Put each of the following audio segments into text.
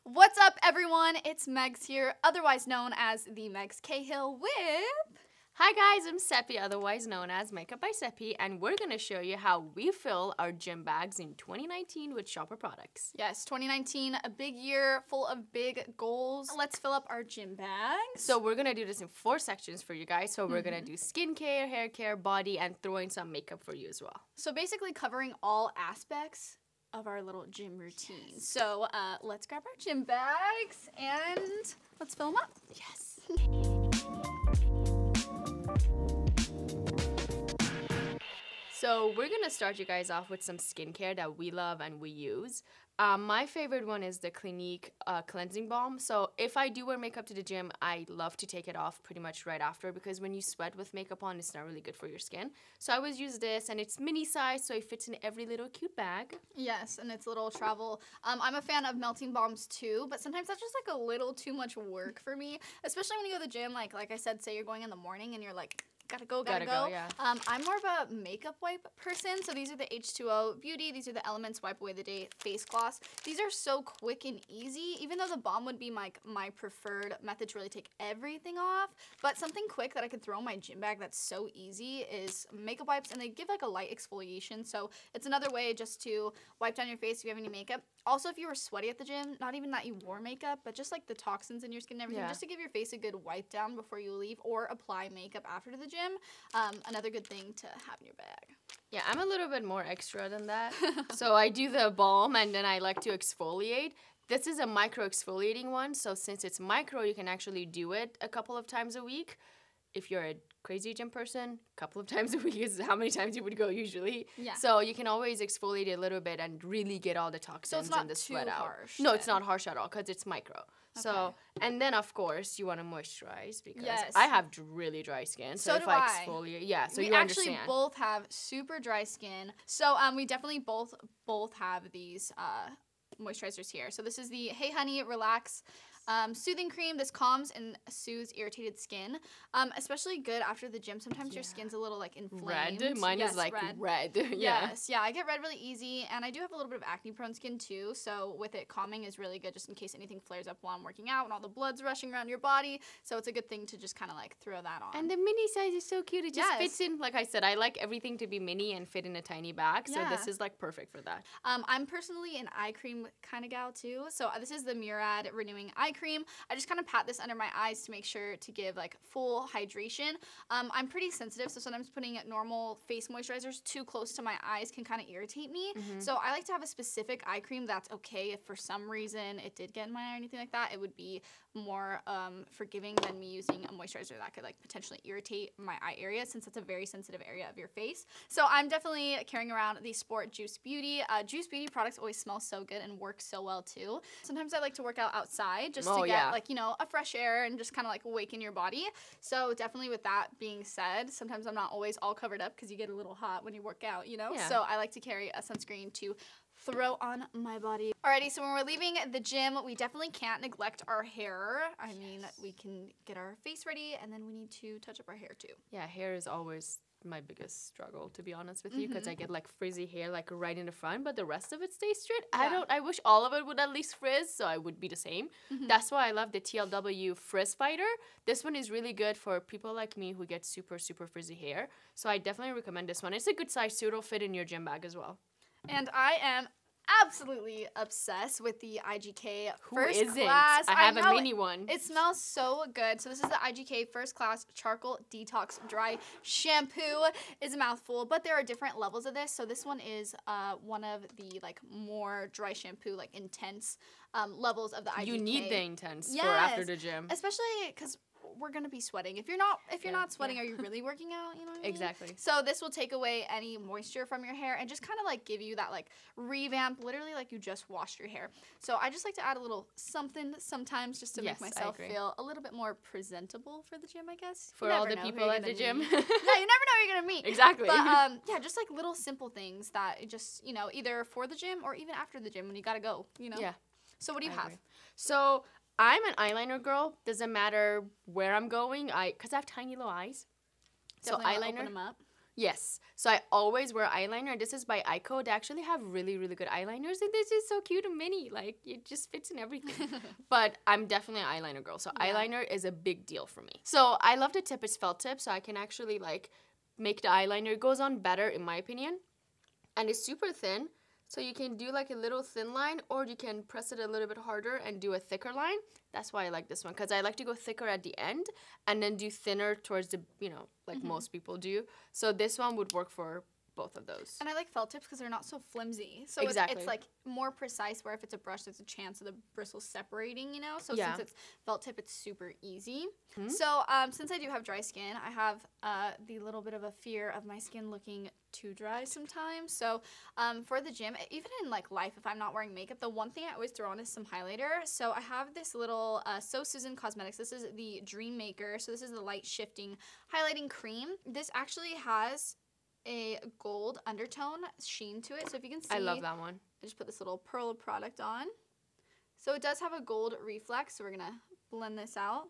What's up, everyone? It's Megs here, otherwise known as the Megs Cahill with... Hi guys, I'm Sepi, otherwise known as Makeup by Sepi, and we're going to show you how we fill our gym bags in 2019 with shopper products. Yes, 2019, a big year full of big goals. Let's fill up our gym bags. So we're going to do this in 4 sections for you guys. So we're going to do skincare, hair care, body, and throw in some makeup for you as well. So basically covering all aspects of our little gym routine. Yes. So let's grab our gym bags and let's fill them up. Yes. So we're going to start you guys off with some skincare that we love and we use. My favorite one is the Clinique cleansing balm. So if I do wear makeup to the gym, I love to take it off pretty much right after, because when you sweat with makeup on, it's not really good for your skin. So I always use this, and it's mini size, so it fits in every little cute bag. Yes, and it's a little travel. I'm a fan of melting balms too, but sometimes that's just like a little too much work for me, especially when you go to the gym. Like I said, say you're going in the morning and you're like, gotta go. Yeah. I'm more of a makeup wipe person, so these are the H2O Beauty. These are the Elements Wipe Away the Day face gloss. These are so quick and easy, even though the balm would be my preferred method to really take everything off. But something quick that I could throw in my gym bag that's so easy is makeup wipes, and they give like a light exfoliation, so it's another way just to wipe down your face if you have any makeup. Also, if you were sweaty at the gym, not even that you wore makeup, but just like the toxins in your skin and everything, just to give your face a good wipe down before you leave, or apply makeup after to the gym. Another good thing to have in your bag. Yeah, I'm a little bit more extra than that. So I do the balm, and then I like to exfoliate. This is a micro exfoliating one, so since it's micro, you can actually do it a couple of times a week. If you're a crazy gym person, a couple of times a week is how many times you would go usually. Yeah. So you can always exfoliate a little bit and really get all the toxins and the sweat out. Harsh, no, it's not harsh at all because it's micro. Okay. So, and then of course you want to moisturize, because I have really dry skin. So if I exfoliate, so you understand. We actually both have super dry skin. So we definitely both have these moisturizers here. So this is the Hey Honey Relax Soothing Cream. This calms and soothes irritated skin, especially good after the gym. Sometimes your skin's a little like inflamed. Red. Mine is like red. Yes, yeah, I get red really easy, and I do have a little bit of acne prone skin too, so with it, calming is really good just in case anything flares up while I'm working out and all the blood's rushing around your body. So it's a good thing to just kind of like throw that on. And the mini size is so cute. It just fits in. Like I said, I like everything to be mini and fit in a tiny bag, so this is like perfect for that. I'm personally an eye cream kind of gal too, so this is the MURAD Renewing Eye Cream. I just kind of pat this under my eyes to make sure to give like full hydration. I'm pretty sensitive, so sometimes putting normal face moisturizers too close to my eyes can kind of irritate me. So I like to have a specific eye cream that's okay if for some reason it did get in my eye or anything like that. It would be more forgiving than me using a moisturizer that could like potentially irritate my eye area, since it's a very sensitive area of your face. So I'm definitely carrying around the Sport Juice Beauty. Juice Beauty products always smell so good and work so well too. Sometimes I like to work out outside just to get like, you know, a fresh air and just kind of like awaken your body. So definitely with that being said, sometimes I'm not always all covered up because you get a little hot when you work out, you know? So I like to carry a sunscreen to throw on my body. Alrighty, so when we're leaving the gym, we definitely can't neglect our hair. I mean, we can get our face ready, and then we need to touch up our hair too. Yeah, hair is always my biggest struggle, to be honest with you, because I get like frizzy hair like right in the front, but the rest of it stays straight. I wish all of it would at least frizz, so I would be the same. That's why I love the TLW Frizz Fighter. This one is really good for people like me who get super frizzy hair, so I definitely recommend this one. It's a good size too. It'll fit in your gym bag as well. And I am absolutely obsessed with the IGK Who First isn't? Class. I have a mini one. It smells so good. So this is the IGK First Class Charcoal Detox Dry Shampoo. It's a mouthful, but there are different levels of this. So this one is one of the like more dry shampoo, like intense levels of the IGK. You need the intense for after the gym, especially because we're gonna be sweating. If you're not sweating, are you really working out? You know what I mean? Exactly. So this will take away any moisture from your hair and just kind of like give you that like revamp, literally like you just washed your hair. So I just like to add a little something sometimes just to make myself feel a little bit more presentable for the gym, I guess. For all the people at the gym. Yeah, you never know who you're gonna meet. Exactly. But yeah, just like little simple things that just, you know, either for the gym or even after the gym when you gotta go, you know? Yeah. So what do you have? So I'm an eyeliner girl. Doesn't matter where I'm going. Because I have tiny little eyes. Definitely so eyeliner. Open them up. Yes. So I always wear eyeliner. This is by EYEKO. They actually have really, really good eyeliners. And this is so cute and mini. Like, it just fits in everything. But I'm definitely an eyeliner girl. So eyeliner is a big deal for me. So I love the tip. It's felt tip. So I can actually, like, make the eyeliner. It goes on better, in my opinion. And it's super thin. So you can do like a little thin line, or you can press it a little bit harder and do a thicker line. That's why I like this one, because I like to go thicker at the end and then do thinner towards the, you know, like most people do. So this one would work for both of those. And I like felt tips because they're not so flimsy. So it's like more precise, where if it's a brush, there's a chance of the bristles separating, you know? So since it's felt tip, it's super easy. So since I do have dry skin, I have the little bit of a fear of my skin looking too dry sometimes. So for the gym, even in like life, if I'm not wearing makeup, the one thing I always throw on is some highlighter. So I have this little So Susan Cosmetics. This is the Dream Maker. So this is the light shifting highlighting cream. This actually has a gold undertone sheen to it. So if you can see, I love that one. I just put this little pearl product on. So it does have a gold reflex. So we're going to blend this out,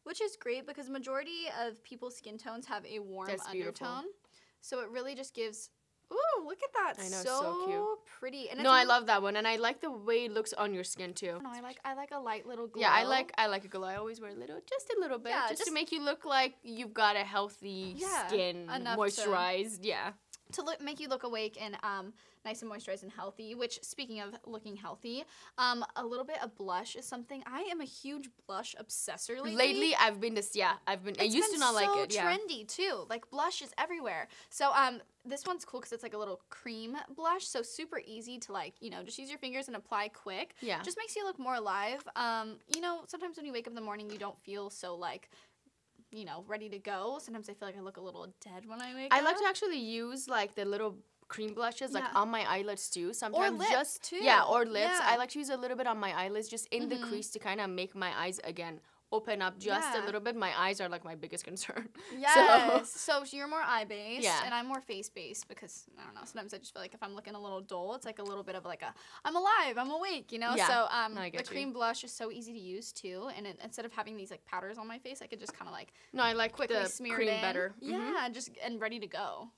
which is great because majority of people's skin tones have a warm undertone. Beautiful. So it really just gives, ooh, look at that. I know, so cute. Pretty. And no, I love that one, and I like the way it looks on your skin too. No, I like a light little glow. Yeah, I like a glow. I always wear just a little bit, just to make you look like you've got a healthy skin, moisturized. To make you look awake and nice and moisturized and healthy. Which, speaking of looking healthy, a little bit of blush is something. I am a huge blush obsessor lately. Lately, I used to not like it. It's so trendy too. Like, blush is everywhere. So this one's cool because it's like a little cream blush, so super easy to, like, you know, just use your fingers and apply quick. Yeah. Just makes you look more alive. You know, sometimes when you wake up in the morning, you don't feel so, like, you know, ready to go. Sometimes I feel like I look a little dead when I wake up. I like to actually use, like, the little cream blushes, like, on my eyelids too. Sometimes or lips too. Yeah, or lips. I like to use a little bit on my eyelids, just in the crease, to kind of make my eyes, again, open up just a little bit. My eyes are like my biggest concern. Yes. So you're more eye-based, and I'm more face-based because, I don't know, sometimes I just feel like if I'm looking a little dull, it's like a little bit of like a, I'm alive, I'm awake, you know? Yeah. So the cream blush is so easy to use too, and instead of having these like powders on my face, I could just kind of like I like quickly smear cream it in. Better. Yeah, and ready to go.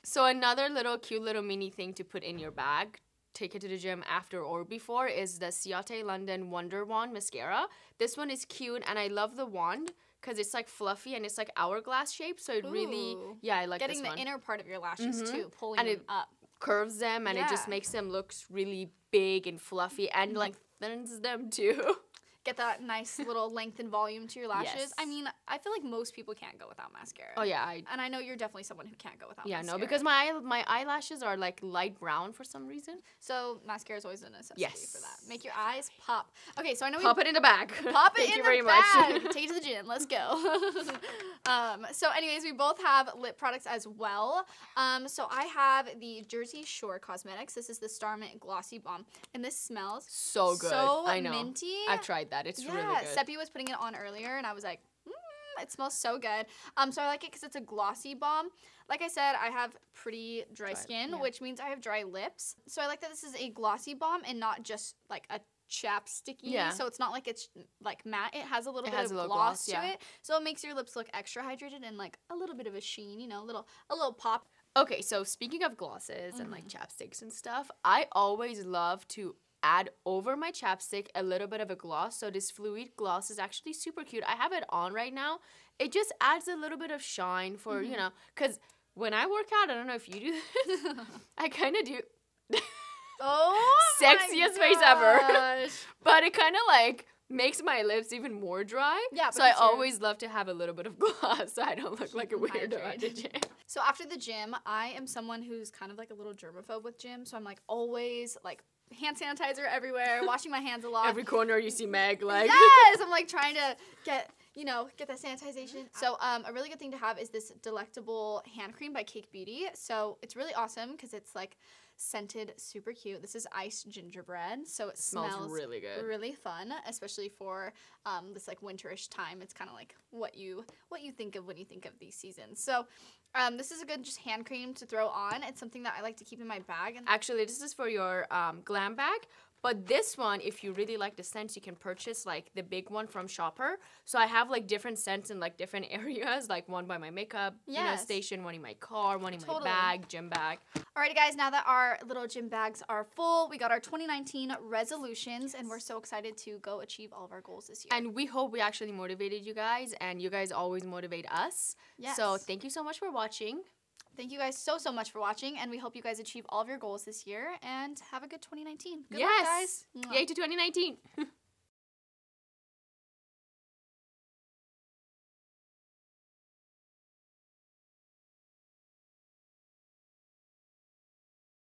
So another cute little mini thing to put in your bag, take it to the gym after or before, is the CIATE London Wonderwand mascara. This one is cute, and I love the wand because it's like fluffy and it's like hourglass shape, so it really, I like getting this one. The inner part of your lashes too, pulling them up. Curves them, and it just makes them look really big and fluffy, and lengthens them too. Get that nice little length and volume to your lashes. Yes. I mean, I feel like most people can't go without mascara. Oh, yeah. And I know you're definitely someone who can't go without mascara. Yeah, no, because my eyelashes are, like, light brown for some reason. So mascara is always a necessity for that. Make your eyes pop. Okay, so I know Pop it in the bag. Pop it in the bag. Take it to the gym. Let's go. So anyways, we both have lip products as well. So I have the Jersey Shore Cosmetics. This is the Starmint Glossy Balm. And this smells so good. So I know. minty. I've tried that. It's really good. Sepi was putting it on earlier, and I was like, it smells so good. So I like it because it's a glossy balm. Like I said, I have pretty dry skin, which means I have dry lips. So I like that this is a glossy balm and not just like a chapsticky. Yeah. So it's not like it's like matte. It has a little bit of gloss to it. So it makes your lips look extra hydrated and like a little bit of a sheen, you know, a little pop. Okay, so speaking of glosses and like chapsticks and stuff, I always love to add over my chapstick a little bit of a gloss. So this Fluid gloss is actually super cute. I have it on right now. It just adds a little bit of shine for, you know, because when I work out, I don't know if you do this, I kind of do sexiest face ever. But it kind of like makes my lips even more dry. Yeah. So I always love to have a little bit of gloss so I don't look like a weirdo at the gym. So after the gym, I am someone who's kind of like a little germaphobe with gym. So I'm like always like hand sanitizer everywhere, washing my hands a lot. Every corner you see Meg, like. Yes, I'm like trying to get that sanitization. So a really good thing to have is this Delectable hand cream by Cake Beauty. So it's really awesome because it's like scented, super cute. This is iced gingerbread, so it smells really good, really fun, especially for this like winterish time. It's kind of like what you think of when you think of these seasons. So this is a good just hand cream to throw on. It's something that I like to keep in my bag. And actually, this is for your glam bag. But this one, if you really like the scents, you can purchase like the big one from Shopper. So I have like different scents in like different areas, like one by my makeup station, one in my car, one in my bag, gym bag. Alrighty guys, now that our little gym bags are full, we got our 2019 resolutions and we're so excited to go achieve all of our goals this year. And we hope we actually motivated you guys, and you guys always motivate us. Yes. So thank you so much for watching. Thank you guys so much for watching, and we hope you guys achieve all of your goals this year and have a good 2019. Good luck, guys. Yay to 2019.